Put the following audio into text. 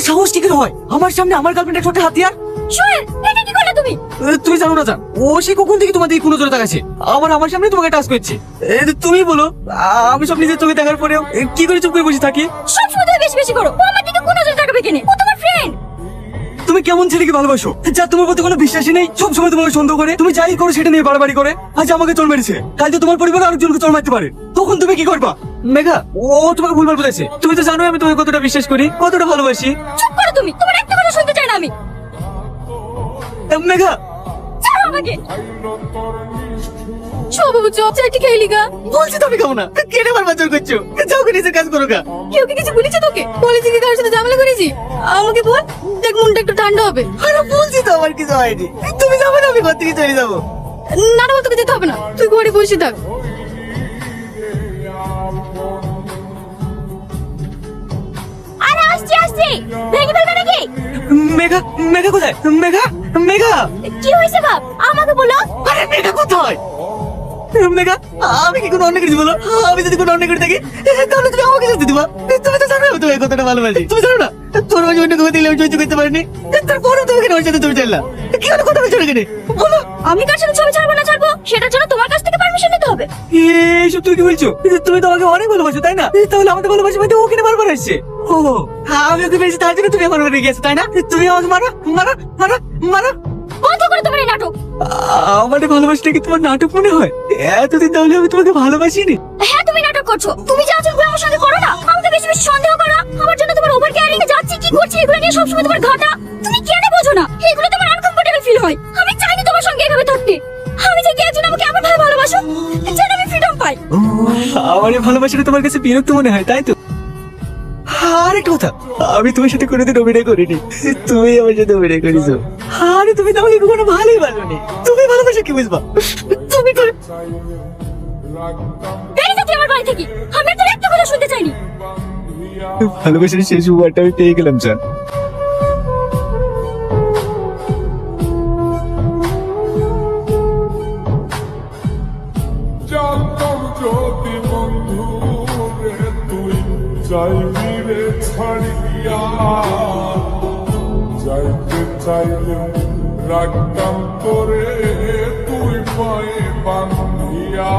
সাহস কি করে হয় আমার সামনে আমার গার্লফ্রেন্ড একটা হাতিয়ার? সোহেল, এটা কি করলে তুমি? তুমি জানো না জান, ও সে কখন থেকে তোমাদের কোনো জোরে তাকাচ্ছে, আমার সামনে তোমাকে টাচ করছে। তুমি বলো, আমি সব নিজের চোখে দেখার পরেও কি করে চুপ করে বসে থাকি? সব সময় তুমি বেশি বেশি করো। ও আমার দিকে কোন নজর তাকাবে কেন? ও তোমার ফ্রেন্ড। তুমি কেমন ছেলেকে ভালোবাসো যা তোমার প্রতি কোনো বিশ্বাসই নেই, সব সময় তোমাকে সন্দেহ করে, তুমি যাই করো সেটা নিয়ে বাড়াবাড়ি করে। আজ আমাকে চোর মেরেছে, কাল তো তোমার পরিবার আরেকজনকে চোর মারতে পারে, তখন তুমি কি করবা? মেঘা, ও তোমাকে ভুলভাল বলেছে। তুমি তো জানো আমি তোমাকে কতটা বিশ্বাস করি, কতটা ভালোবাসি। চুপ করো তুমি, তোমার একটা কথা শুনতে চাই না আমি। মেঘা, ছাড়ো আমাকে। বাবু চপ চাইটি খেলি গা। বলছি তুমি খাও না, কেন বারবার জোর করছো? যাও করে নিজের কাজ করো গা। কেউ কি কিছু বলেছে তোকে? বলেছি কি কারোর সাথে ঝামেলা করেছি? আমাকে বল, দেখ মনটা একটু ঠান্ডা হবে। আরে বলছি তো আমার কিছু হয়নি, তুমি যাবে না আমি ঘর থেকে চলে যাবো। না না, তোকে যেতে হবে না, তুই ঘরে বসে থাক। আরে আসছি আসছি, ভেঙে ফেলবে নাকি? মেঘা, মেঘা কোথায়? মেঘা, মেঘা, কি হয়েছে বাপ? আমাকে বলো। আরে মেঘা কোথায়? মেঘা, আমি কি কোনো অন্য কিছু বলো? আমি যদি কোনো অন্য করে থাকি তাহলে তুমি আমাকে শাস্তি দিবা। তুমি তো জানো আমি তোমাকে কতটা ভালোবাসি, তুমি জানো না? তোর মাঝে অন্য কথা দিলে আমি সহ্য করতে পারিনি, তারপরেও তুমি কেন ওর সাথে তুমি চাইলা? কি হলো, কথা বলছো না কেন? বলো। আমি কার সাথে ছবি ছাড়বো না ছাড়বো সেটার জন্য তোমার কাছ থেকে পারমিশন নিতে হবে। এইসব তুমি কি বলছো? তুমি তো আমাকে অনেক ভালোবাসো তাই না? তাহলে আমাদের ভালোবাসা মানে ও কিনে বারবার আসছে। ও, আমি ওকে পেয়েছি তার জন্য তুমি আমার বাড়ি গেছো তাই না? তুমি আমাকে মারো মারো মারো মারো। বন্ধ করো তোমার এই নাটক। আমার ভালোবাসাটা কি তোমার নাটক মনে হয়? এতদিন তাহলে আমি তোমাকে ভালোবাসিনি। হ্যাঁ, তুমি নাটক করছো। তুমি যা আচরণ আমার সঙ্গে করো না, আমাকে বেশি বেশি সন্দেহ করো। আমার জন্য তোমার ওভার কেয়ারিং এ যাচ্ছি কি করছি এগুলো নিয়ে সবসময় তোমার ঘাটা। তুমি কেন বোঝো না? এগুলো তোমার আনকমফোর্টেবল ফিল হয়। আমি চাইনি তোমার সঙ্গে এভাবে থাকতে। আমি যে একজন আমাকে এমন ভাবে ভালোবাসো যেন আমি ফ্রিডম পাই। আমার এই ভালোবাসাটা তোমার কাছে বিরক্ত মনে হয় তাই তো? আরেকটা কথা, আমি তোমার সাথে কোনোদিন অভিনয় করিনি, তুমি আমার সাথে অভিনয় করেছো। আরে তুমি তো আমাকে কোনো ভালোই বাসনি, তুমি ভালোবাসা কি বুঝবা? তুমি তো বেরিয়ে যাচ্ছি আমার বাড়ি থেকে। আমি আর তোর একটা কথা শুনতে চাইনি। ভালোবাসার শেষ উপহারটা আমি পেয়ে গেলাম জান। জানতাম যদি বন্ধু রে তুই চাইবি রে ছাড়িয়া, যাইতে চাইলে রাখতাম তোরে তুই পায়ে বান্ধিয়া।